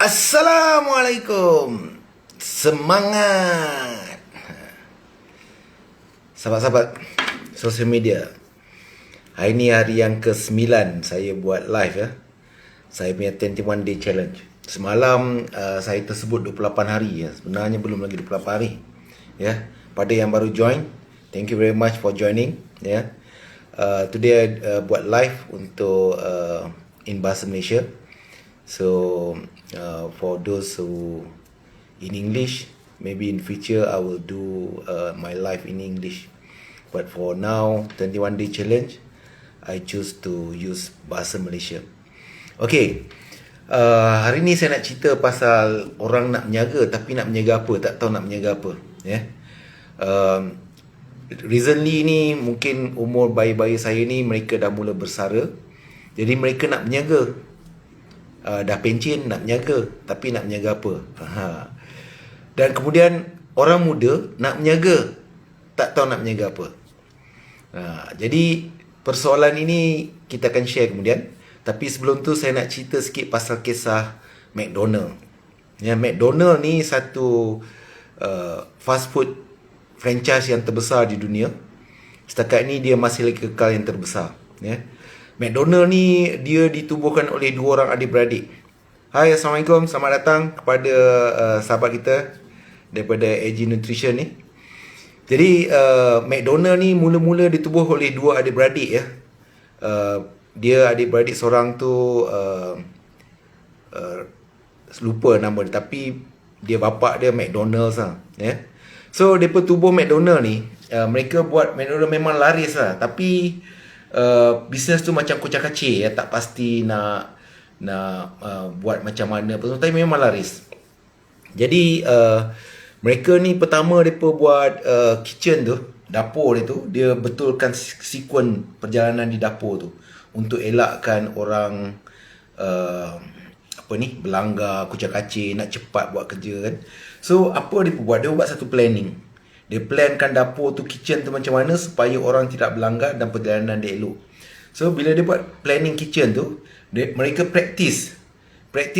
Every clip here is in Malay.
Assalamualaikum. Semangat. Sahabat-sahabat sosial media. Hari ni hari yang ke-9 saya buat live ya. Saya punya 21 day challenge. Semalam saya tersebut 28 hari ya. Sebenarnya belum lagi 28 hari. Ya. Pada yang baru join, thank you very much for joining ya. Today buat live untuk in bahasa Malaysia. So for those who in English, maybe in future I will do my live in English. But for now, 21 day challenge, I choose to use bahasa Malaysia. Okay, hari ni saya nak cerita pasal orang nak berniaga tapi nak berniaga apa, tak tahu nak berniaga apa. Recently ni mungkin umur bayi-bayi saya ni mereka dah mula bersara. Jadi mereka nak berniaga. Dah pencen nak berniaga, tapi nak berniaga apa? Dan kemudian orang muda nak berniaga, tak tahu nak berniaga apa. Jadi persoalan ini kita akan share kemudian. Tapi sebelum tu saya nak cerita sikit pasal kisah McDonald. Ya, McDonald ni satu fast food franchise yang terbesar di dunia. Setakat ni dia masih lagi kekal yang terbesar. Ya. McDonald ni dia ditubuhkan oleh dua orang adik-beradik. Hai, Assalamualaikum. Selamat datang kepada sahabat kita daripada AG Nutrition ni. Jadi McDonald ni mula-mula ditubuh oleh dua adik-beradik ya. Dia adik-beradik seorang tu lupa nama dia, tapi dia bapak dia McDonald's lah ya. So depa tubuh McDonald ni, mereka buat McDonald memang laris lah, tapi bisnes tu macam kucak-kacir ya, tak pasti nak buat macam mana pun, tapi memang laris. Jadi mereka ni pertama mereka buat kitchen tu, dapur dia tu, dia betulkan sekuen perjalanan di dapur tu untuk elakkan orang berlanggar, kucak-kacir, nak cepat buat kerja kan. So apa dia buat? Dia buat satu planning. Dia plankan dapur tu, kitchen tu macam mana supaya orang tidak berlanggar dan perjalanan dia elok. So bila dia buat planning kitchen tu, mereka practice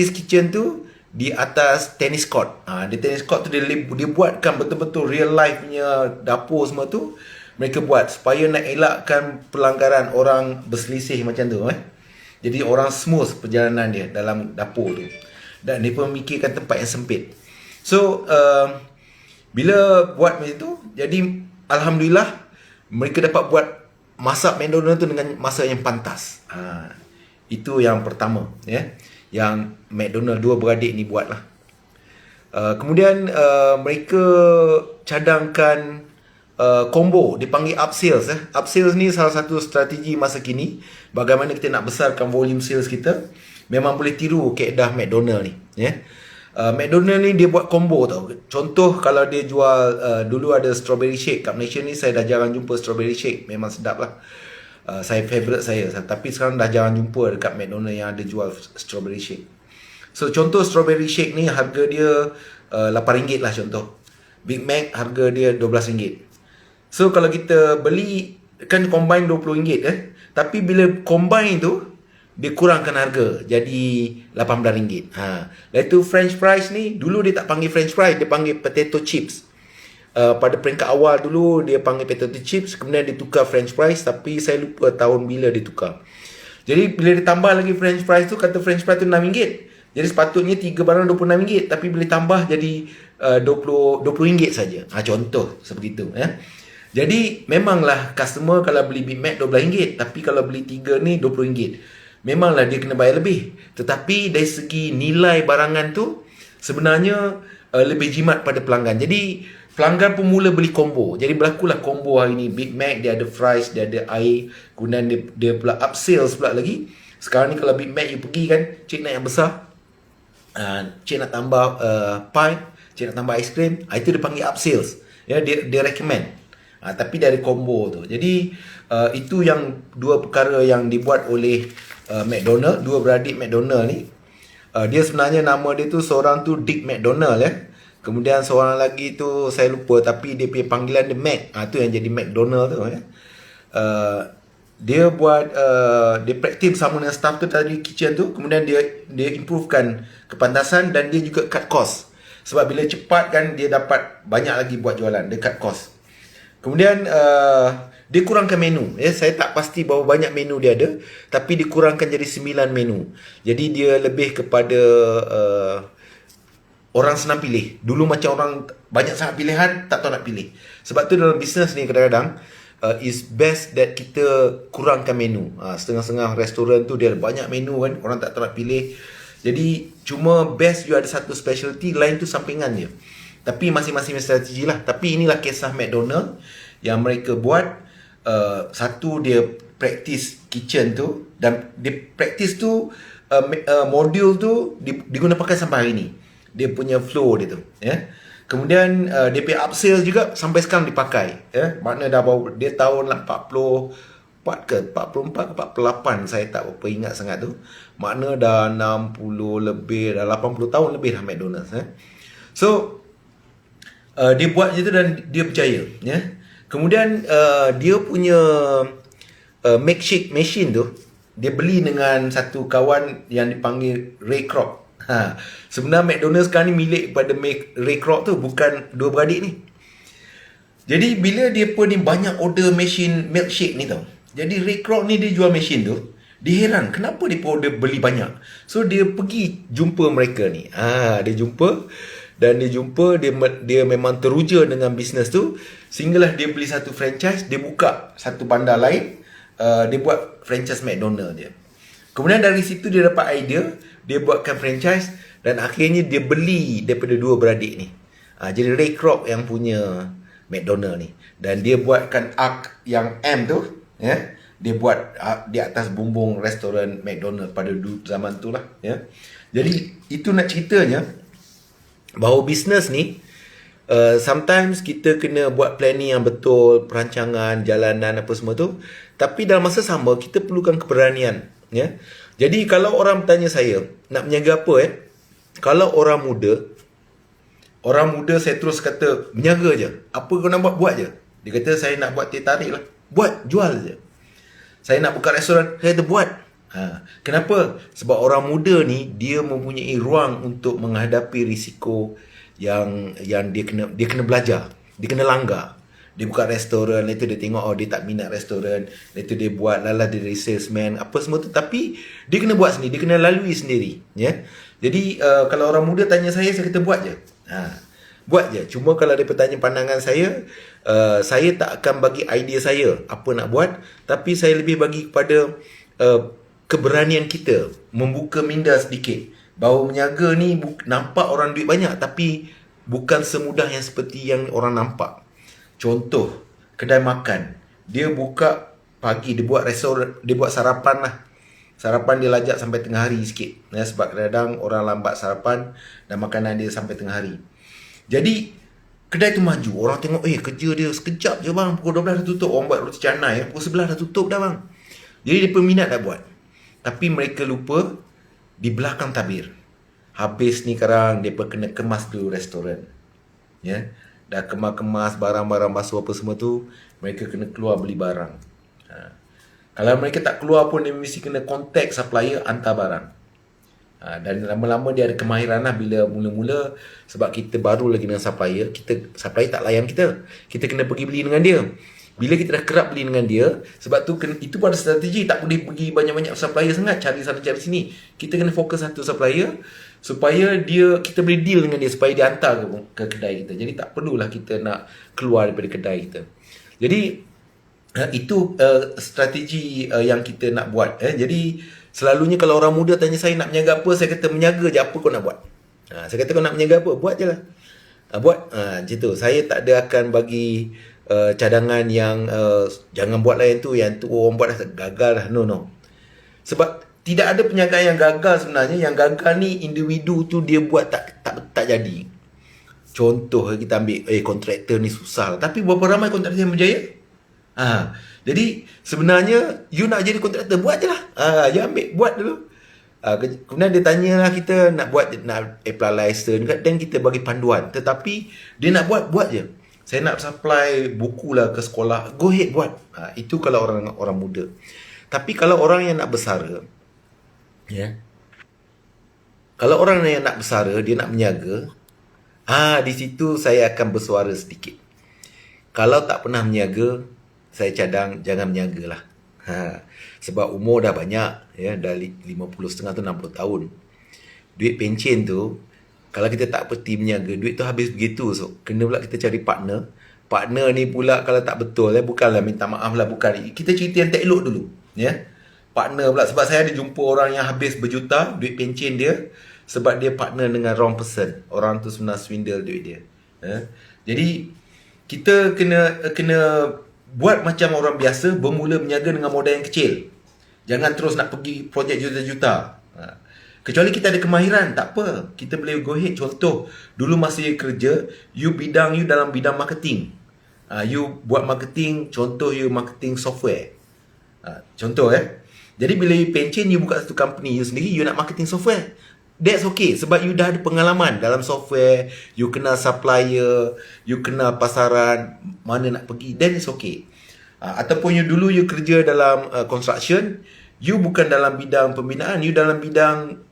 kitchen tu di atas tennis court. Di tennis court tu dia buatkan betul-betul real life punya dapur semua tu. Mereka buat supaya nak elakkan pelanggaran orang berselisih macam tu. Jadi orang smooth perjalanan dia dalam dapur tu. Dan dia pun memikirkan tempat yang sempit. So bila buat macam tu, jadi alhamdulillah mereka dapat buat masak McDonald tu dengan masa yang pantas. Itu yang pertama ya, yang McDonald dua beradik ni buat lah. Kemudian mereka cadangkan combo, dipanggil upsales. Upsales ni salah satu strategi masa kini bagaimana kita nak besarkan volume sales kita. Memang boleh tiru kaedah McDonald ni ya. McDonald ni dia buat combo tau. Contoh kalau dia jual dulu ada strawberry shake. Kat Malaysia ni saya dah jarang jumpa strawberry shake. Memang sedap lah. Saya favourite saya. Tapi sekarang dah jarang jumpa dekat McDonald yang ada jual strawberry shake. So contoh strawberry shake ni harga dia RM8 lah contoh. Big Mac harga dia RM12. So kalau kita beli kan combine RM20 tapi bila combine tu dia kurangkan harga jadi RM18. Lepas tu French fries ni dulu dia tak panggil French fries, dia panggil potato chips. Pada peringkat awal dulu dia panggil potato chips, kemudian dia tukar French fries, tapi saya lupa tahun bila dia tukar. Jadi bila dia tambah lagi French fries tu, kata French fries tu RM6. Jadi sepatutnya 3 barang RM26, tapi bila tambah jadi RM20 saja. Contoh seperti itu ya. Jadi memanglah customer kalau beli Big Mac RM12, tapi kalau beli 3 ni RM20. Memanglah dia kena bayar lebih. Tetapi dari segi nilai barangan tu sebenarnya lebih jimat pada pelanggan. Jadi pelanggan pun mula beli combo. Jadi berlakulah combo hari ni. Big Mac dia ada fries, dia ada air. Kemudian dia pula upsales pula lagi. Sekarang ni kalau Big Mac you pergi kan, cik nak yang besar, cik nak tambah pie, cik nak tambah aiskrim, itu dia panggil upsales. Ya, dia recommend. Tapi dari combo tu. Jadi itu yang dua perkara yang dibuat oleh McDonald, dua beradik McDonald ni. Dia sebenarnya nama dia tu, seorang tu Dick McDonald ya. Kemudian seorang lagi tu saya lupa, tapi dia punya panggilan dia Mac. Tu yang jadi McDonald tu ya. dia buat dia praktis sama dengan staff tu tadi kitchen tu, kemudian dia improvekan kepantasan dan dia juga cut cost. Sebab bila cepat kan dia dapat banyak lagi buat jualan, dia cut cost. Kemudian dia kurangkan menu. Saya tak pasti berapa banyak menu dia ada, tapi dikurangkan jadi 9 menu. Jadi dia lebih kepada orang senang pilih. Dulu macam orang banyak sangat pilihan, tak tahu nak pilih. Sebab tu dalam bisnes ni kadang-kadang is best that kita kurangkan menu. Setengah-setengah restoran tu dia ada banyak menu kan, orang tak tahu nak pilih. Jadi cuma best you ada satu specialty, lain tu sampingan je. Tapi masing-masing strategi lah. Tapi inilah kisah McDonald yang mereka buat. Satu dia practice kitchen tu, dan dia practice tu modul tu diguna pakai sampai hari ni. Dia punya flow dia tu, ya. Kemudian dia punya upsales juga sampai sekarang dipakai, ya. Makna dah bawa dia tahun 44 ke 44 ke 48, saya tak berapa ingat sangat tu. Makna dah 60 lebih, dah 80 tahun lebih dah McDonald's, ya. So dia buat je tu dan dia berjaya, ya. Kemudian dia punya makeshift machine tu dia beli dengan satu kawan yang dipanggil Ray Kroc. Sebenarnya McDonald's sekarang ni milik pada Ray Kroc tu, bukan dua beradik ni. Jadi bila dia pun ni banyak order machine milkshake ni tau. Jadi Ray Kroc ni dia jual machine tu, dia heran kenapa dia pun order beli banyak. So dia pergi jumpa mereka ni. Dia jumpa dan dia memang teruja dengan bisnes tu, sehinggalah dia beli satu franchise, dia buka satu bandar lain, dia buat franchise McDonald dia. Kemudian dari situ dia dapat idea, dia buatkan franchise dan akhirnya dia beli daripada dua beradik ni. Jadi Ray Kroc yang punya McDonald ni, dan dia buatkan arc yang M tu, ya. Dia buat di atas bumbung restoran McDonald pada zaman tu lah, ya. Jadi itu nak ceritanya bahawa bisnes ni sometimes kita kena buat planning yang betul, perancangan, jalanan apa semua tu. Tapi dalam masa sama kita perlukan keberanian, ya. Jadi kalau orang bertanya saya nak menjaga apa, kalau orang muda saya terus kata menjaga je. Apa kau nak buat je. Dia kata saya nak buat teh tarik lah. Buat, jual je. Saya nak buka restoran, saya kata buat. Kenapa? Sebab orang muda ni dia mempunyai ruang untuk menghadapi risiko yang dia kena belajar, dia kena langgar. Dia buka restoran, lepas tu dia tengok dia tak minat restoran, lepas tu dia buat lalah dia jadi salesman apa semua tu, tapi dia kena buat sendiri, dia kena lalui sendiri, ya. Jadi kalau orang muda tanya saya kata buat je. Buat je. Cuma kalau dia bertanya pandangan saya tak akan bagi idea saya apa nak buat, tapi saya lebih bagi kepada keberanian kita membuka minda sedikit bahawa menjaga ni nampak orang duit banyak, tapi bukan semudah yang seperti yang orang nampak. Contoh kedai makan, dia buka pagi, dia buat restoran, dia buat sarapan lah. Sarapan dia lajak sampai tengah hari sikit, ya, sebab kadang-kadang orang lambat sarapan dan makanan dia sampai tengah hari. Jadi kedai tu maju, orang tengok kerja dia sekejap je bang, pukul 12 dah tutup. Orang buat roti canai pukul 11 dah tutup dah bang. Jadi dia peminat dah buat. Tapi mereka lupa di belakang tabir. Habis ni sekarang dia pun kena kemas dulu restoran. Ya. Dah kemas-kemas barang-barang basuh apa semua tu, mereka kena keluar beli barang. Kalau mereka tak keluar pun dia mesti kena contact supplier hantar barang. Dan lama-lama dia ada kemahiran lah bila mula-mula, sebab kita baru lagi dengan supplier, supplier tak layan kita. Kita kena pergi beli dengan dia. Bila kita dah kerap beli dengan dia, sebab tu itu pun ada strategi, tak boleh pergi banyak-banyak supplier sangat, cari sana cari sini. Kita kena fokus satu supplier supaya kita boleh deal dengan dia, supaya dia hantar ke kedai kita. Jadi tak perlulah kita nak keluar daripada kedai kita. Jadi itu strategi yang kita nak buat. Jadi selalunya kalau orang muda tanya saya nak menjaga apa, saya kata menjaga je, apa kau nak buat. Saya kata kau nak menjaga apa, buat je lah. Buat macam tu. Saya tak ada akan bagi cadangan yang jangan buat lah yang tu orang buat dah gagal lah. No. Sebab tidak ada penjagaan yang gagal sebenarnya. Yang gagal ni individu tu dia buat tak jadi. Contoh kita ambil kontraktor ni susah lah. Tapi berapa ramai kontraktor yang berjaya? Jadi sebenarnya you nak jadi kontraktor, buat je lah. You ambil, buat dulu. Kemudian dia tanya lah kita nak apply license, dan kita bagi panduan. Tetapi dia nak buat je. Saya nak supply buku lah ke sekolah. Go ahead buat. Itu kalau orang muda. Tapi kalau orang yang nak bersara, ya. Kalau orang yang nak bersara, dia nak berniaga, di situ saya akan bersuara sedikit. Kalau tak pernah berniaga, saya cadang jangan berniaga lah. Sebab umur dah banyak, ya, dah 50 setengah tu 60 tahun. Duit pencen tu, kalau kita tak peti berniaga, duit tu habis begitu. So, kena pula kita cari partner. Partner ni pula kalau tak betul, bukanlah minta maaf lah, bukan. Kita cerita yang tak elok dulu, ya. Partner pula, sebab saya ada jumpa orang yang habis berjuta duit pencen dia, sebab dia partner dengan wrong person. Orang tu sebenarnya swindle duit dia. Jadi, kita kena buat macam orang biasa, bermula berniaga dengan modal yang kecil. Jangan terus nak pergi projek juta-juta. Kecuali kita ada kemahiran, tak apa. Kita boleh go ahead. Contoh, dulu masa you kerja, you dalam bidang marketing. You buat marketing, contoh you marketing software. Contoh Jadi bila you pencen, you buka satu company you sendiri, you nak marketing software. That's okay. Sebab you dah ada pengalaman dalam software, you kenal supplier, you kenal pasaran, mana nak pergi, then it's okay. Ataupun dulu you kerja dalam construction, you bukan dalam bidang pembinaan, you dalam bidang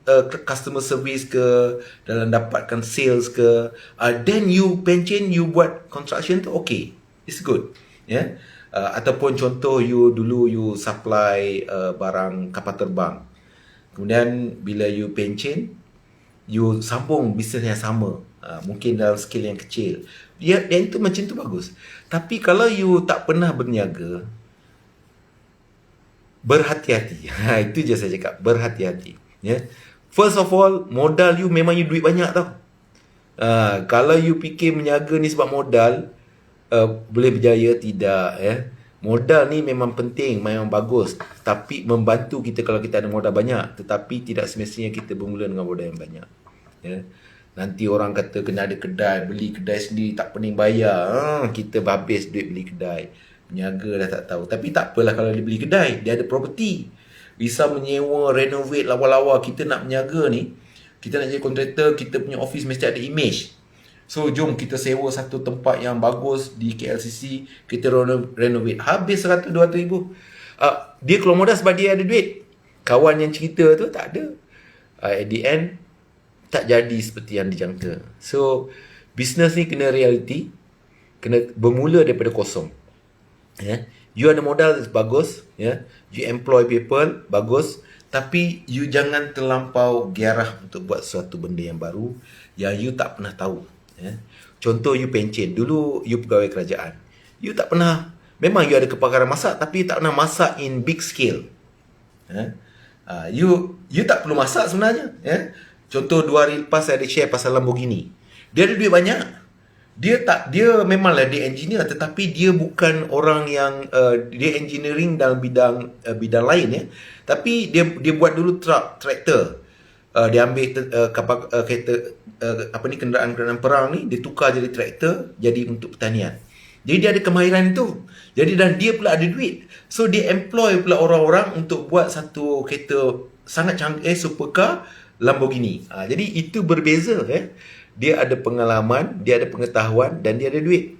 customer service ke, dalam dapatkan sales ke, then you pencen, you buat construction tu, okay, it's good, yeah. Ataupun contoh dulu you supply barang kapal terbang, kemudian bila you pencen, you sambung bisnes yang sama, mungkin dalam skill yang kecil, yang itu macam tu bagus. Tapi kalau you tak pernah berniaga, berhati-hati. Itu je saya cakap, berhati-hati, ya. First of all, modal you memang you duit banyak tau. Kalau you fikir berniaga ni sebab modal, boleh berjaya, tidak, ya. Modal ni memang penting, memang bagus, tapi membantu kita kalau kita ada modal banyak. Tetapi tidak semestinya kita bermula dengan modal yang banyak, ya. Nanti orang kata kena ada kedai, beli kedai sendiri, tak pening bayar, kita habis duit beli kedai. Berniaga dah tak tahu. Tapi tak apalah kalau dia beli kedai, dia ada property, bisa menyewa, renovate, lawa-lawa. Kita nak berniaga ni, kita nak jadi kontraktor, kita punya office mesti ada image. So jom kita sewa satu tempat yang bagus di KLCC, kita renovate, habis 100-200 ribu. Dia keluar modal sebab dia ada duit. Kawan yang cerita tu tak ada. At the end, tak jadi seperti yang dijangka. So business ni kena reality, kena bermula daripada kosong, ya. You ada modal bagus, ya. You employ people bagus, tapi you jangan terlampau garah untuk buat sesuatu benda yang baru yang you tak pernah tahu, ya. Contoh you pencen, dulu you pegawai kerajaan, you tak pernah, memang you ada kepakaran masak, tapi you tak pernah masak in big scale, ya. You tak perlu masak sebenarnya, ya. Contoh 2 hari lepas saya ada share pasal Lamborghini. Dia ada duit banyak. Dia memanglah dia engineer, tetapi dia bukan orang yang dia engineering dalam bidang lain, ya. Tapi dia buat dulu traktor. Dia ambil kapal kereta kenderaan perang ni, dia tukar jadi traktor, jadi untuk pertanian. Jadi dia ada kemahiran itu. Jadi dan dia pula ada duit. So dia employ pula orang-orang untuk buat satu kereta sangat canggih, supercar Lamborghini. Jadi itu berbeza, ya. Dia ada pengalaman, dia ada pengetahuan, dan dia ada duit.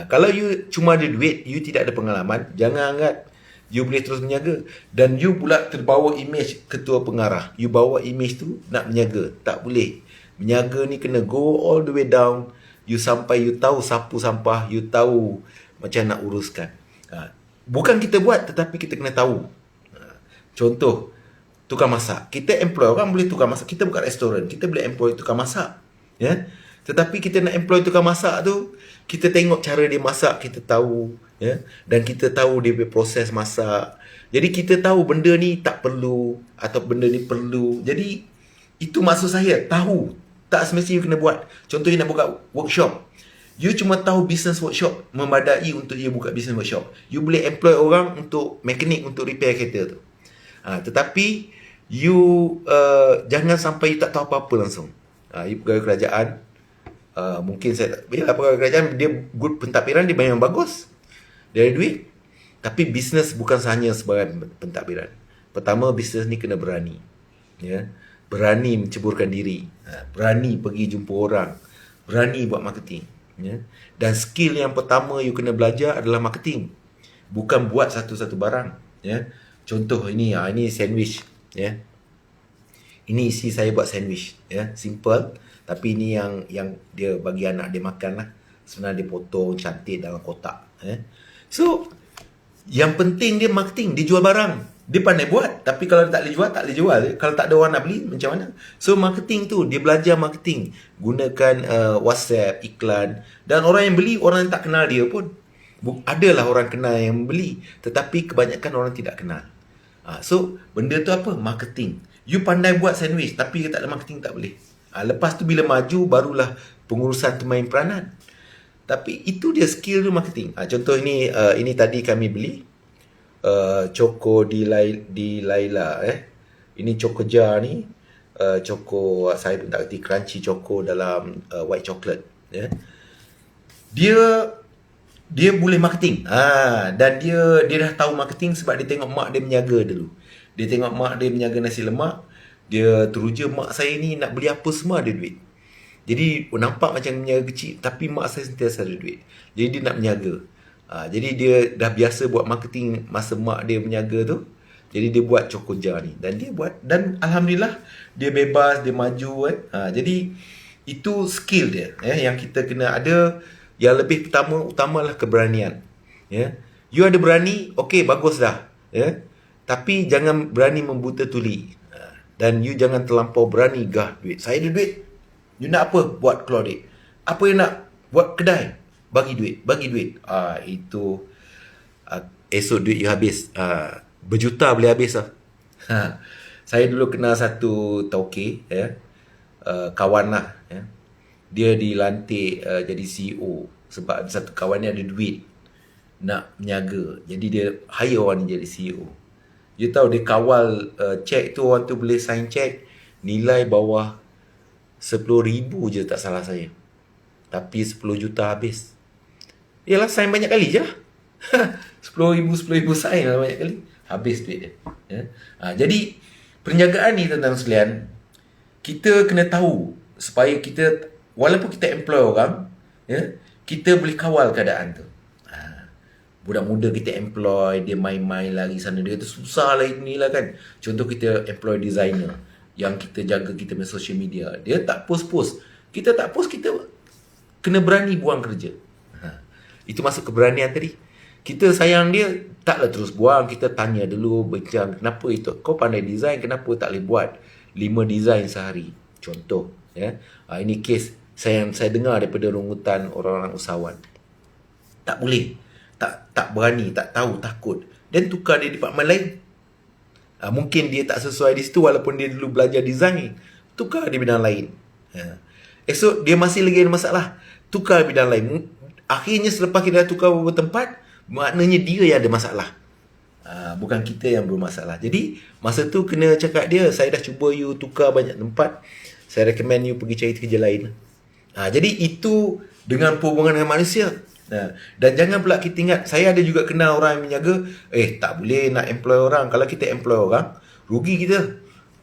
Kalau you cuma ada duit, you tidak ada pengalaman, jangan anggap you boleh terus berniaga. Dan you pula terbawa image ketua pengarah. You bawa image tu nak berniaga. Tak boleh. Berniaga ni kena go all the way down. You sampai you tahu sapu sampah, you tahu macam nak uruskan. Bukan kita buat, tetapi kita kena tahu. Contoh, tukang masak. Kita employ orang boleh tukang masak. Kita buka restoran, kita boleh employ tukang masak, ya. Tetapi kita nak employ tukang masak tu, kita tengok cara dia masak, kita tahu, ya. Dan kita tahu dia punya proses masak. Jadi kita tahu benda ni tak perlu atau benda ni perlu. Jadi itu maksud saya, tahu. Tak semestinya you kena buat. Contoh you nak buka workshop, you cuma tahu business workshop memadai untuk you buka business workshop. You boleh employ orang untuk mekanik, untuk repair kereta tu. Tetapi you jangan sampai you tak tahu apa-apa langsung. You pegawai kerajaan, mungkin saya bila pegawai kerajaan, dia good pentadbiran, dia memang bagus, dia ada duit. Tapi bisnes bukan hanya sebagai pentadbiran. Pertama, bisnes ni kena berani, ya. Berani menceburkan diri, berani pergi jumpa orang, berani buat marketing, Ya. Dan skill yang pertama you kena belajar adalah marketing. Bukan buat satu-satu barang. Ya. Contoh ini, ini sandwich. Ya. Ini isi saya buat sandwich. Ya. Simple. Tapi ini yang dia bagi anak dia makan lah. Sebenarnya dia potong cantik dalam kotak. Ya. So, yang penting dia marketing. Dia jual barang. Dia pandai buat. Tapi kalau dia tak boleh jual, tak boleh jual. Kalau tak ada orang nak beli, macam mana? So, marketing tu, dia belajar marketing. Gunakan WhatsApp, iklan. Dan orang yang beli, orang yang tak kenal dia pun. Adalah orang kenal yang beli. Tetapi kebanyakan orang tidak kenal. So, benda tu apa? Marketing. You pandai buat sandwich, tapi tak ada marketing, tak boleh. Lepas tu, bila maju, barulah pengurusan tu main peranan. Tapi itu dia skill tu marketing. Contoh ini tadi kami beli. Choco di Laila ini Choco jar ni, Choco saya pun tak kerti, crunchy Choco dalam white chocolate ya. Dia boleh marketing. Dan dia dah tahu marketing sebab dia tengok mak dia menjaga dulu. Dia tengok mak dia menjaga nasi lemak, dia teruja mak saya ni nak beli apa semua ada duit. Jadi nampak macam menjaga kecil, tapi mak saya sentiasa ada duit. Jadi dia nak menjaga. Jadi dia dah biasa buat marketing masa mak dia menjaga tu. Jadi dia buat Choco jar ni. Dan dia buat. Dan Alhamdulillah dia bebas, dia maju kan. Jadi itu skill dia yang kita kena ada. Yang lebih utamalah keberanian. You ada berani, okey, bagus dah. Tapi jangan berani membuta tuli. Dan you jangan terlampau berani gah duit. Saya ada duit. You nak apa? Buat keluar duit. Apa you nak? Buat kedai. Bagi duit. Itu esok duit you habis. Berjuta boleh habis lah. Saya dulu kenal satu tauke, kawan lah. Dia dilantik jadi CEO sebab satu kawan ni ada duit nak menjaga. Jadi dia hire orang ni jadi CEO. You tahu dia kawal cek tu, orang tu boleh sign cek nilai bawah 10,000 je tak salah saya. Tapi 10 juta habis. Yalah, sign banyak kali je. 10,000 sign lah banyak kali. Habis duit dia. Jadi, perniagaan ni tentang sekalian, kita kena tahu supaya kita, walaupun kita employ orang, kita boleh kawal keadaan tu. Budak muda kita employ, dia main-main lari sana, dia tu susah lah ni lah kan. Contoh kita employ designer yang kita jaga kita punya social media. Dia tak post-post. Kita tak post, kita kena berani buang kerja. Itu masuk keberanian tadi. Kita sayang dia, taklah terus buang. Kita tanya dulu, bincang, kenapa itu? Kau pandai design, kenapa tak boleh buat 5 design sehari? Contoh. Ini kes saya dengar daripada rungutan orang-orang usahawan. Tak boleh. Tak berani, tak tahu, takut. Dan tukar dia di departmen lain. Mungkin dia tak sesuai di situ walaupun dia dulu belajar design. Tukar di bidang lain. Esok dia masih lagi ada masalah. Tukar bidang lain. Akhirnya selepas kita dah tukar beberapa tempat, maknanya dia yang ada masalah. Bukan kita yang bermasalah. Jadi masa tu kena cakap dia, saya dah cuba you tukar banyak tempat, saya recommend you pergi cari kerja lain. Jadi itu dengan perhubungan dengan manusia. Dan jangan pula kita ingat, saya ada juga kenal orang yang menjaga, tak boleh nak employ orang. Kalau kita employ orang, rugi kita.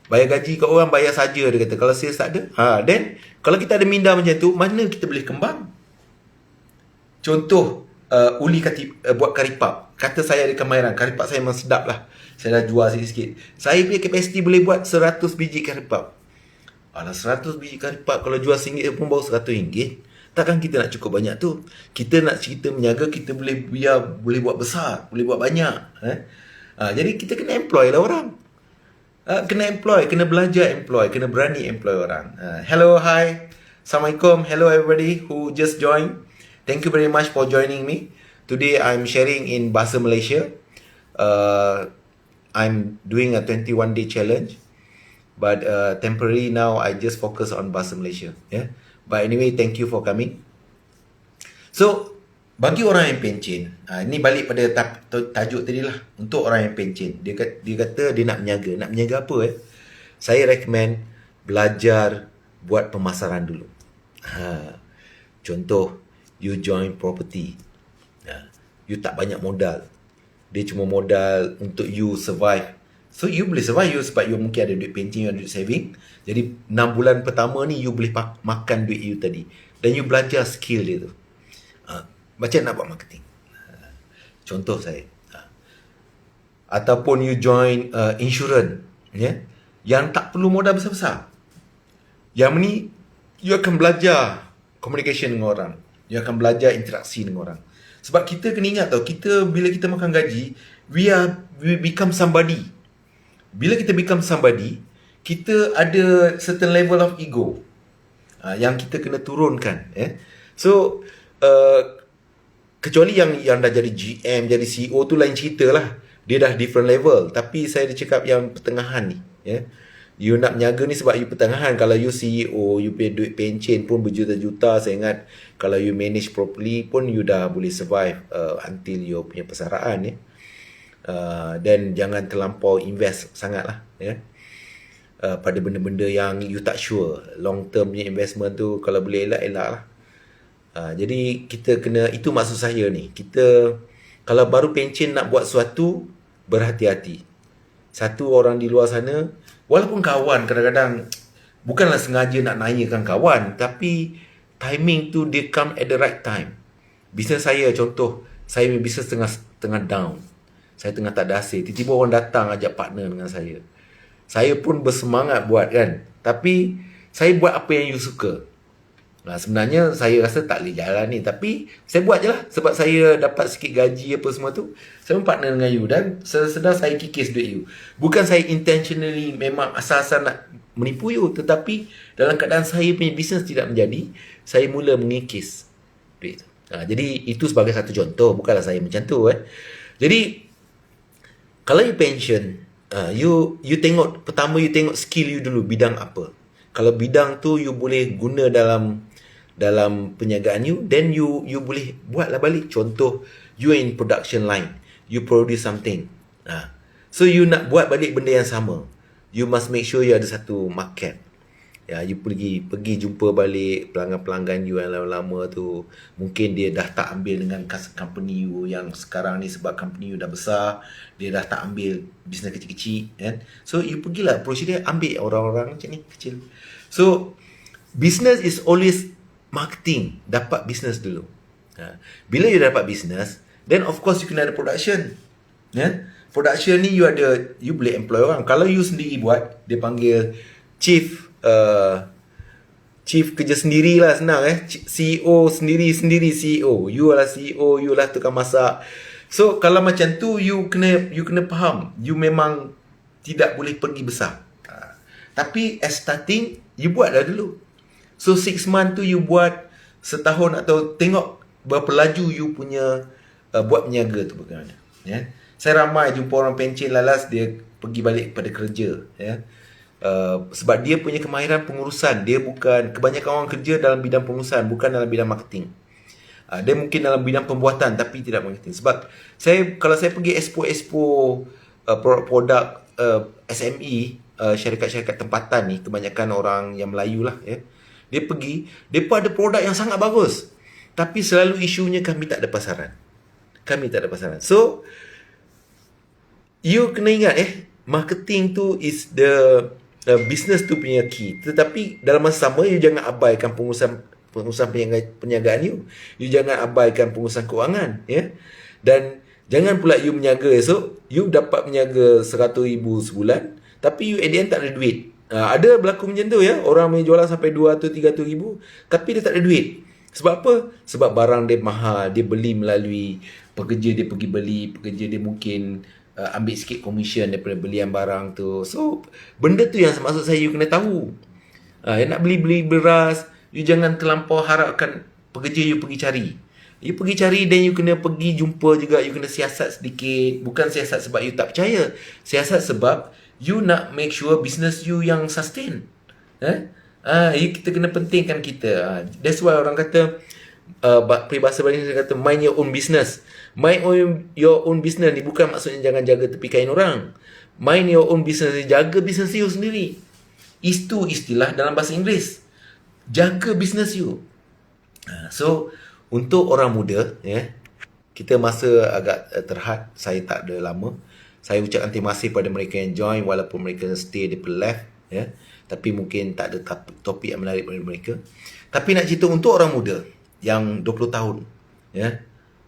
Bayar gaji kat orang, bayar saja dia kata. Kalau sales tak ada. Then kalau kita ada minda macam tu, mana kita boleh kembang? Contoh, Uli buat karipap. Kata saya ada kemahiran. Karipap saya memang sedap lah. Saya dah jual sikit-sikit. Saya punya kapasiti boleh buat 100 biji karipap. 100 biji karipap kalau jual RM1 pun baru RM100. Takkan kita nak cukup banyak tu. Kita nak cerita menjaga, kita boleh buat besar, boleh buat banyak. Jadi kita kena employ lah orang. Kena employ, kena belajar employ, kena berani employ orang. Hello, hi. Assalamualaikum. Hello everybody who just joined. Thank you very much for joining me. Today I'm sharing in Bahasa Malaysia. I'm doing a 21-day challenge. But temporarily now I just focus on Bahasa Malaysia. But anyway, thank you for coming. So, bagi orang yang pencen, ini balik pada tajuk tadi lah. Untuk orang yang pencen, dia kata dia nak menjaga. Nak menjaga apa? Saya recommend belajar buat pemasaran dulu. Contoh, you join property. You tak banyak modal. Dia cuma modal untuk you survive. So you boleh survive you sebab you mungkin ada duit pencen, you ada duit saving. Jadi 6 bulan pertama ni you boleh makan duit you tadi. Dan you belajar skill dia tu. Macam nak buat marketing. Contoh saya. Ataupun you join insurance, yang tak perlu modal besar-besar. Yang ni you akan belajar communication dengan orang. You akan belajar interaksi dengan orang. Sebab kita kena ingat tau, kita bila kita makan gaji, we become somebody. Bila kita become somebody, kita ada certain level of ego yang kita kena turunkan. So kecuali yang dah jadi GM, jadi CEO tu lain cerita lah. Dia dah different level. Tapi saya dah cakap yang pertengahan ni. You nak menjaga ni sebab you pertengahan. Kalau you CEO, you pay duit pencen pun berjuta-juta. Saya ingat kalau you manage properly pun you dah boleh survive until you punya persaraan. Dan jangan terlampau invest sangat lah. Pada benda-benda yang you tak sure. Long term punya investment tu kalau boleh elak-elak lah. Jadi kita kena, itu maksud saya ni. Kita kalau baru pencen nak buat sesuatu, berhati-hati. Satu, orang di luar sana, walaupun kawan kadang-kadang bukanlah sengaja nak naikkan kawan, tapi timing tu dia come at the right time. Bisnes saya contoh, saya punya bisnes tengah down. Saya tengah tak ada hasil. Tiba-tiba orang datang ajak partner dengan saya. Saya pun bersemangat buat kan. Tapi saya buat apa yang you suka. Sebenarnya saya rasa tak boleh jalan ni, tapi saya buat je lah. Sebab saya dapat sikit gaji apa semua tu, saya pun partner dengan you. Dan sedar saya kikis duit you. Bukan saya intentionally memang asal-asal nak menipu you, tetapi dalam keadaan saya punya bisnes tidak menjadi, saya mula mengikis duit tu. Jadi itu sebagai satu contoh. Bukanlah saya macam tu. Jadi kalau you pension, you tengok, pertama you tengok skill you dulu, bidang apa. Kalau bidang tu you boleh guna dalam perniagaan you, then you boleh buatlah balik. Contoh, you in production line, you produce something. So you nak buat balik benda yang sama, you must make sure you ada satu market. You pergi jumpa balik pelanggan-pelanggan you yang lama-lama tu. Mungkin dia dah tak ambil dengan company you yang sekarang ni sebab company you dah besar. Dia dah tak ambil bisnes kecil-kecil kan. So you pergilah approach dia, ambil orang-orang macam ni kecil. So business is always marketing. Dapat business dulu. Bila you dapat business, then of course you kena ada production. Production ni you boleh employ orang. Kalau you sendiri buat, dia panggil chief kerja sendiri lah, senang CEO sendiri CEO. You lah CEO, you lah tukang masak. So kalau macam tu, you kena faham, you memang tidak boleh pergi besar. Tapi as starting, you buat dah dulu. So 6 month tu you buat, setahun atau tengok berapa laju you punya buat peniaga tu bagaimana. Saya ramai jumpa orang pencen lalas, dia pergi balik pada kerja. Sebab dia punya kemahiran pengurusan. Dia bukan, kebanyakan orang kerja dalam bidang pengurusan, bukan dalam bidang marketing. Dia mungkin dalam bidang pembuatan tapi tidak marketing. Sebab kalau saya pergi expo produk-produk SME, syarikat-syarikat tempatan ni, kebanyakan orang yang Melayu lah, dia pergi, mereka ada produk yang sangat bagus, tapi selalu isunya kami tak ada pasaran. So you kena ingat marketing tu is the business tu punya key. Tetapi dalam masa sama, you jangan abaikan pengurusan perniagaan you. You jangan abaikan pengurusan kewangan. Dan jangan pula you meniaga esok, you dapat meniaga 100,000 sebulan, tapi you at the end tak ada duit. Ada berlaku macam tu orang punya jualan sampai 200-300,000, tapi dia tak ada duit. Sebab apa? Sebab barang dia mahal, dia beli melalui pekerja, dia pergi beli, pekerja dia mungkin ambil sikit komisen daripada belian barang tu. So benda tu yang maksud saya, you kena tahu. Nak beli beras, you jangan terlampau harapkan pekerja you pergi cari. You pergi cari, dan you kena pergi jumpa juga. You kena siasat sedikit. Bukan siasat sebab you tak percaya, siasat sebab you nak make sure business you yang sustain. Kita kena pentingkan kita. That's why orang kata, peribahasa Bahasa kata mind your own business. Mind your own business ni bukan maksudnya jangan jaga tepi kain orang. Mind your own business ni jaga business you sendiri. Itu istilah dalam bahasa Inggeris. Jaga business you. So untuk orang muda, kita masa agak terhad, saya tak ada lama. Saya ucapkan terima kasih pada mereka yang join, walaupun mereka stay di left, tapi mungkin tak ada topik yang menarik pada mereka. Tapi nak cerita untuk orang muda yang 20 tahun, ya,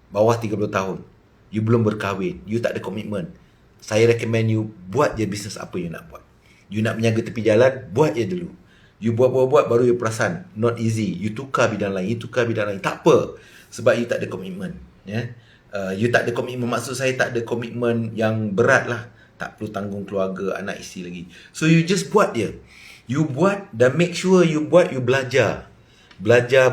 bawah 30 tahun, you belum berkahwin, you tak ada komitmen, saya recommend you buat je bisnes apa you nak buat. You nak berniaga tepi jalan, buat je dulu. You buat baru you perasan not easy. You tukar bidang lain, tak apa, sebab you tak ada komitmen, ya. You tak ada komitmen, maksud saya tak ada komitmen yang berat lah, tak perlu tanggung keluarga, anak isteri lagi. So you just buat je. You buat dan make sure you buat, you belajar. Belajar.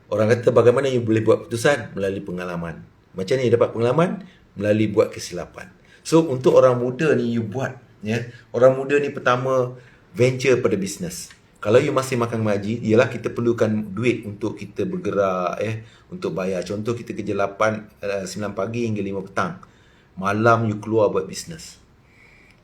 Orang kata bagaimana you boleh buat keputusan? Melalui pengalaman. Macam ni dapat pengalaman? Melalui buat kesilapan. So untuk orang muda ni you buat, ya. Orang muda ni pertama venture pada bisnes. Kalau you masih makan gaji, ialah kita perlukan duit untuk kita bergerak, untuk bayar. Contoh kita kerja 9 pagi hingga 5 petang. Malam you keluar buat bisnes.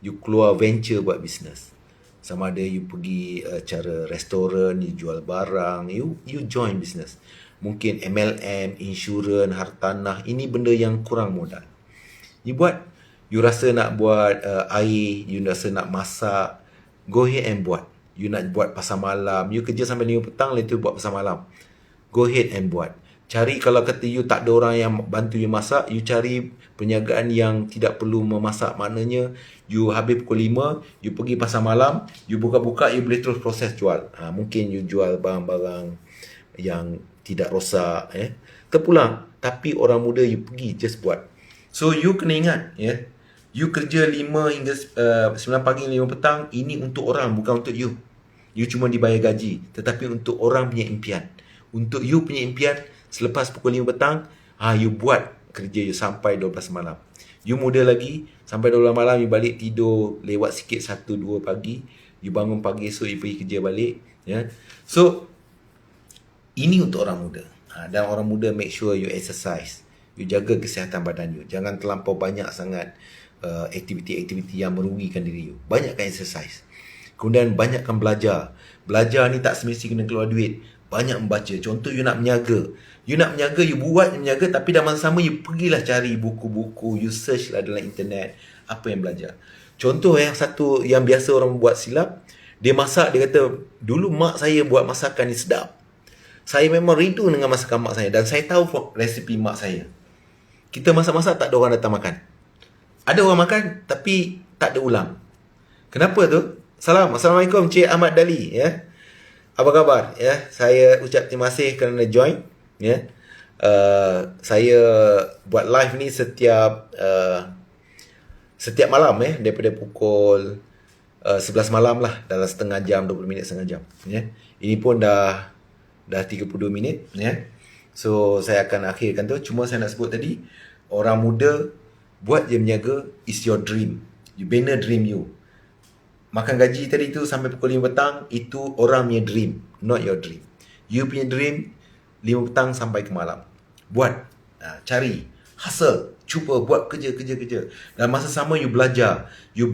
You keluar venture buat bisnes. Sama ada you pergi cara restoran, you jual barang, you join bisnes. Mungkin MLM, insurans, hartanah, ini benda yang kurang modal. You buat, you rasa nak buat air, you rasa nak masak, go ahead and buat. You nak buat pasar malam, you kerja sampai 5 petang, lepas tu buat pasar malam. Go ahead and buat. Cari, kalau kata you tak ada orang yang bantu you masak, you cari perniagaan yang tidak perlu memasak. Maknanya you habis pukul 5, you pergi pasar malam, you buka-buka, you boleh terus proses jual. Mungkin you jual barang-barang yang tidak rosak, terpulang. Tapi orang muda you pergi just buat. So you kena ingat, you kerja 5 hingga 9 pagi 5 petang, ini untuk orang, bukan untuk you. You cuma dibayar gaji, tetapi untuk orang punya impian. Untuk you punya impian, selepas pukul 5 petang, you buat kerja you sampai 12 malam. You muda lagi, sampai 12 malam you balik tidur lewat sikit 1-2 pagi, you bangun pagi esok you pergi kerja balik, ya. So ini untuk orang muda. Dan orang muda make sure you exercise. You jaga kesihatan badan you. Jangan terlampau banyak sangat aktiviti-aktiviti yang merugikan diri you. Banyakkan exercise. Kemudian banyakkan belajar. Belajar ni tak semestinya kena keluar duit. Banyak membaca. Contoh you nak berniaga. You nak berniaga, you buat berniaga, tapi dalam masa sama you pergilah cari buku-buku, you search lah dalam internet apa yang belajar. Contoh yang satu yang biasa orang buat silap, dia masak, dia kata, dulu mak saya buat masakan ni sedap. Saya memang rindu dengan masakan mak saya dan saya tahu resipi mak saya. Kita masak-masak tak ada orang datang makan. Ada orang makan tapi tak ada ulang. Kenapa tu? Assalamualaikum Cik Ahmad Dali, ya. Apa khabar, ya? Saya ucap terima kasih kerana join, ya. Saya buat live ni setiap malam, daripada pukul 11 malam lah, dalam setengah jam, 20 minit, setengah jam, ya. Ini pun dah 32 minit, ya. So saya akan akhirkan tu. Cuma saya nak sebut tadi, orang muda buat je berniaga, is your dream. You bina dream you. Makan gaji tadi tu sampai pukul 5 petang, itu orang punya dream, not your dream. You punya dream 5 petang sampai ke malam. Buat, cari, hustle, cuba buat kerja. Dan masa sama you belajar, you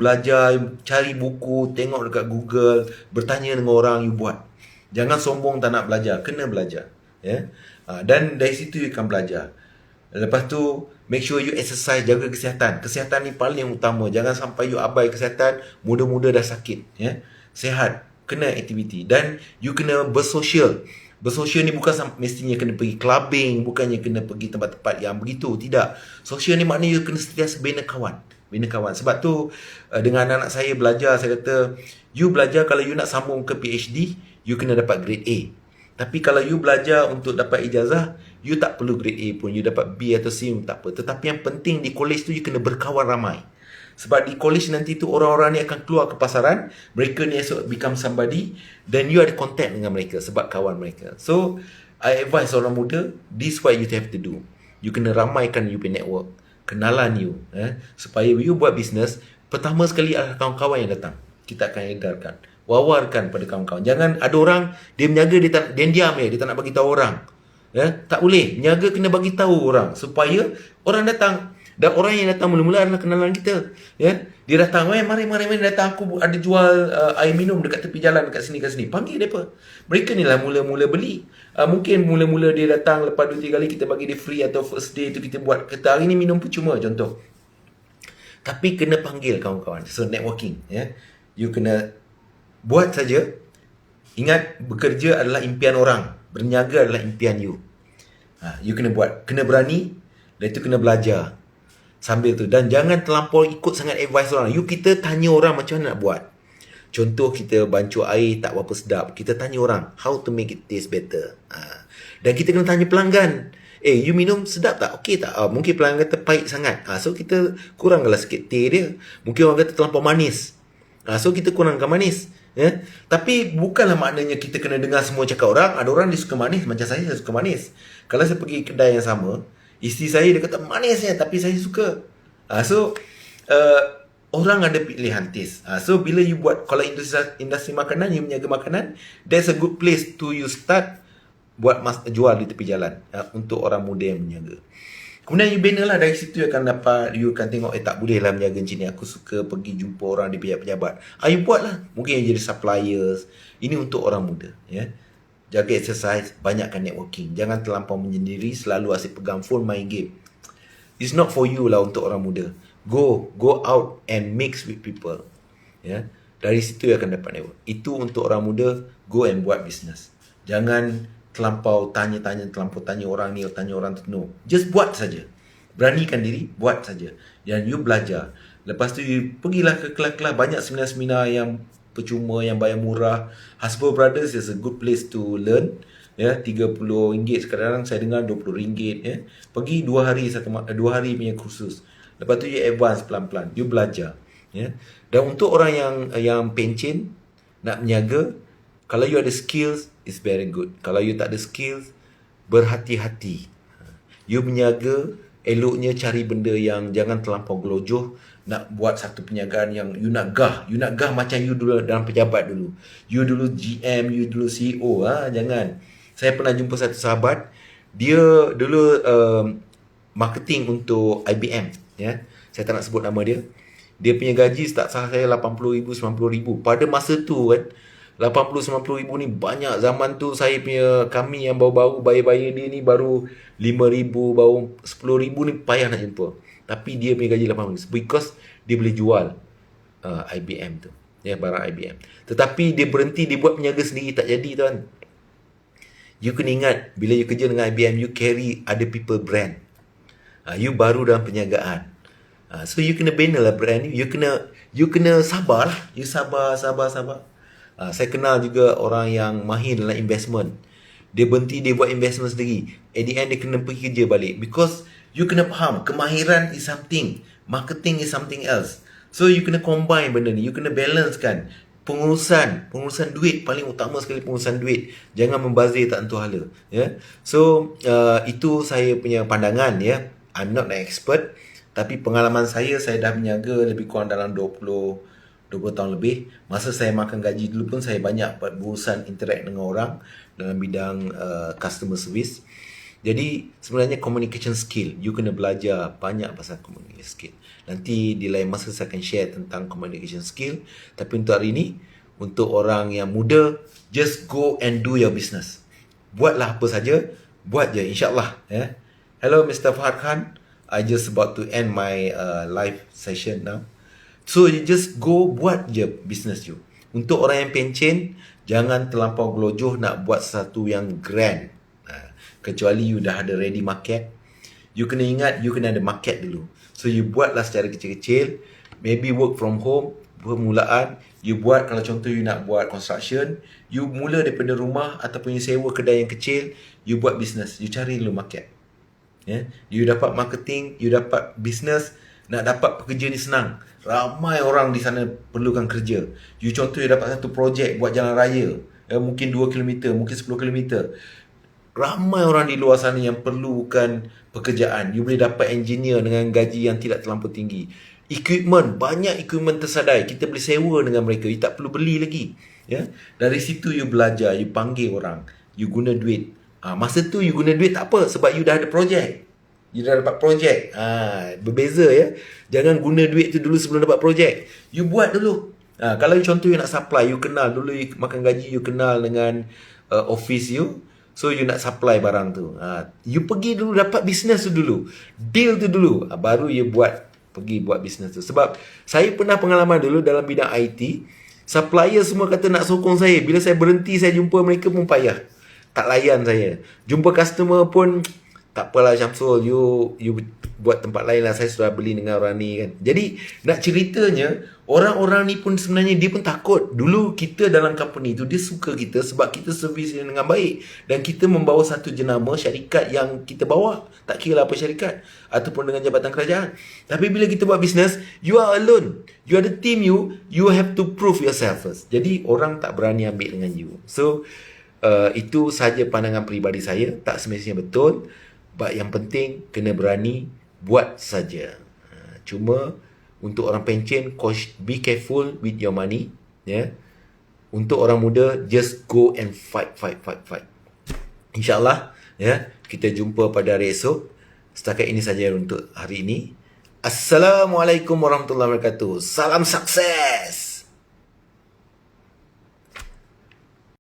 cari buku, tengok dekat Google, bertanya dengan orang, you buat. Jangan sombong tak nak belajar, kena belajar, ya. Dan dari situ you akan belajar. Lepas tu make sure you exercise, jaga kesihatan. Kesihatan ni paling utama. Jangan sampai you abai kesihatan, muda-muda dah sakit, ya. Sehat, kena aktiviti, dan you kena bersosial. Bersosial ni bukan mestinya kena pergi clubbing, bukannya kena pergi tempat-tempat yang begitu, tidak. Sosial ni maknanya you kena sentiasa bina kawan. Sebab tu dengan anak saya belajar, saya kata, you belajar kalau you nak sambung ke PhD, you kena dapat grade A. Tapi kalau you belajar untuk dapat ijazah, you tak perlu grade A pun, you dapat B atau C pun tak apa. Tetapi yang penting di college tu you kena berkawan ramai. Sebab di college nanti tu orang-orang ni akan keluar ke pasaran, mereka ni esok become somebody, dan you ada contact dengan mereka sebab kawan mereka. So I advise orang muda, this what you have to do. You kena ramaikan you punya network, kenalan you, supaya you buat bisnes. Pertama sekali adalah kawan-kawan yang datang, kita akan edarkan, wawarkan pada kawan-kawan. Jangan ada orang dia berniaga, dia diam, dia tak nak bagi tahu orang, tak boleh. Berniaga kena bagi tahu orang supaya orang datang. Dan orang yang datang mula-mula adalah kenalan kita, ya. Dia datang, mari datang, aku ada jual air minum dekat tepi jalan, dekat sini. Panggil mereka. Mereka ni lah mula-mula beli. Mungkin mula-mula dia datang, lepas 2-3 kali kita bagi dia free, atau first day tu kita buat, kata hari ni minum percuma, contoh. Tapi kena panggil kawan-kawan. So networking, ya. You kena buat saja. Ingat, bekerja adalah impian orang, berniaga adalah impian you. You kena buat, kena berani, dan itu kena belajar sambil tu. Dan jangan terlampau ikut sangat advice orang. Kita tanya orang macam mana nak buat. Contoh kita bancuh air tak berapa sedap, kita tanya orang how to make it taste better. Dan kita kena tanya pelanggan, you minum sedap tak? Okey tak? Mungkin pelanggan kata pahit sangat. So kita kurangkanlah sikit teh dia. Mungkin orang kata terlampau manis. So kita kurangkan manis. Tapi bukanlah maknanya kita kena dengar semua cakap orang. Ada orang dia suka manis, macam saya suka manis. Kalau saya pergi kedai yang sama, isteri saya dia kata manisnya, tapi saya suka. Orang ada pilihan taste. So bila you buat, kalau industri makanan, you menjaga makanan, that's a good place to you start buat jual di tepi jalan untuk orang muda yang menjaga. Kemudian you bina lah, dari situ you akan dapat, you akan tengok tak boleh lah menjaga macam ni, aku suka pergi jumpa orang di pejabat-pejabat. You buat lah, mungkin you jadi suppliers. Ini untuk orang muda, jaga exercise, banyakkan networking, jangan terlampau menyendiri, selalu asyik pegang phone main game. It's not for you lah untuk orang muda. Go out and mix with people. Dari situ you akan dapat network. Itu untuk orang muda, go and buat business. Jangan terlampau tanya orang ni, tanya orang tu. No, just buat saja. Beranikan diri, buat saja. Dan you belajar. Lepas tu you pergilah ke kelas-kelas, banyak seminar-seminar yang percuma, yang bayar murah. Hasbro Brothers is a good place to learn. RM30 sekarang saya dengar RM20. Pergi 2 hari punya kursus. Lepas tu you advance pelan-pelan, you belajar. Dan untuk orang yang pencen nak menjaga, kalau you ada skills, it's very good. Kalau you tak ada skills, berhati-hati. You menjaga, eloknya cari benda yang jangan terlampau gelojoh. Nak buat satu penjagaan yang you nak gah macam you dulu dalam pejabat dulu. You dulu GM, you dulu CEO. Jangan. Saya pernah jumpa satu sahabat, dia dulu marketing untuk IBM. Saya tak nak sebut nama dia. Dia punya gaji tak salah saya RM80,000, RM90,000. Pada masa tu kan, RM80,000, RM90,000 ni banyak. Zaman tu kami yang baru-baru bayar dia ni baru RM5,000, baru RM10,000 ni payah nak jumpa. Tapi dia punya gaji RM80,000 because dia boleh jual IBM tu. Barang IBM. Tetapi dia berhenti, dia buat peniaga sendiri, tak jadi tuan. You kena ingat, bila you kerja dengan IBM, you carry other people brand. You baru dalam perniagaan. So you kena bina lah brand you. You kena sabar lah. You sabar. Saya kenal juga orang yang mahir dalam investment. Dia berhenti, dia buat investment sendiri. At the end, dia kena pergi kerja balik. Because you kena faham, kemahiran is something, marketing is something else. So you kena combine benda ni. You kena balance kan. Pengurusan duit, paling utama sekali pengurusan duit. Jangan membazir tak tentu hala. So itu saya punya pandangan. I'm not an expert, tapi pengalaman saya dah berniaga lebih kurang dalam 20 tahun lebih. Masa saya makan gaji dulu pun saya banyak berurusan interact dengan orang dalam bidang customer service. Jadi sebenarnya communication skill, you kena belajar banyak pasal communication skill. Nanti di lain masa saya akan share tentang communication skill. Tapi untuk hari ini, untuk orang yang muda, just go and do your business. Buatlah apa saja, buat je, insyaAllah. Hello Mr. Fahad Khan, I just about to end my live session now. So you just go buat je business you. Untuk orang yang pencen, jangan terlampau gelojoh nak buat sesuatu yang grand. Kecuali you dah ada ready market. You kena ingat, you kena ada market dulu. So you buatlah secara kecil-kecil. Maybe work from home, permulaan. You buat, kalau contoh you nak buat construction, you mula daripada rumah ataupun you sewa kedai yang kecil. You buat business, you cari dulu market. You dapat marketing, you dapat business. Nak dapat pekerja ni senang. Ramai orang di sana perlukan kerja. You contoh you dapat satu projek buat jalan raya, mungkin 2 km, mungkin 10 km. Ramai orang di luar sana yang perlukan pekerjaan. You boleh dapat engineer dengan gaji yang tidak terlampau tinggi. Equipment, banyak equipment tersadai. Kita boleh sewa dengan mereka. You tak perlu beli lagi. Dari situ you belajar, you panggil orang, you guna duit. Masa tu you guna duit tak apa, sebab you dah ada projek. You dah dapat projek. Berbeza Jangan guna duit tu dulu sebelum dapat projek. You buat dulu. Kalau contoh you nak supply, you kenal dulu, you makan gaji, you kenal dengan office you. So you nak supply barang tu. You pergi dulu dapat business tu dulu. Deal tu dulu. Baru you pergi buat business tu. Sebab saya pernah pengalaman dulu dalam bidang IT. Supplier semua kata nak sokong saya. Bila saya berhenti, saya jumpa mereka pun payah. Tak layan saya. Jumpa customer pun tak apalah Syamsul, you buat tempat lain lah, saya sudah beli dengan orang ni kan. Jadi nak ceritanya, orang-orang ni pun sebenarnya dia pun takut. Dulu kita dalam company tu, dia suka kita sebab kita servis dia dengan baik, dan kita membawa satu jenama syarikat yang kita bawa, tak kira lah apa syarikat ataupun dengan jabatan kerajaan. Tapi bila kita buat bisnes, you are alone, you are the team, you have to prove yourself first. Jadi orang tak berani ambil dengan you. So itu sahaja pandangan peribadi saya, tak semestinya betul. But yang penting kena berani buat saja. Cuma untuk orang pencen, be careful with your money, ya. Untuk orang muda, just go and fight. InsyaAllah, ya, kita jumpa pada hari esok. Setakat ini saja untuk hari ini. Assalamualaikum warahmatullahi wabarakatuh. Salam sukses.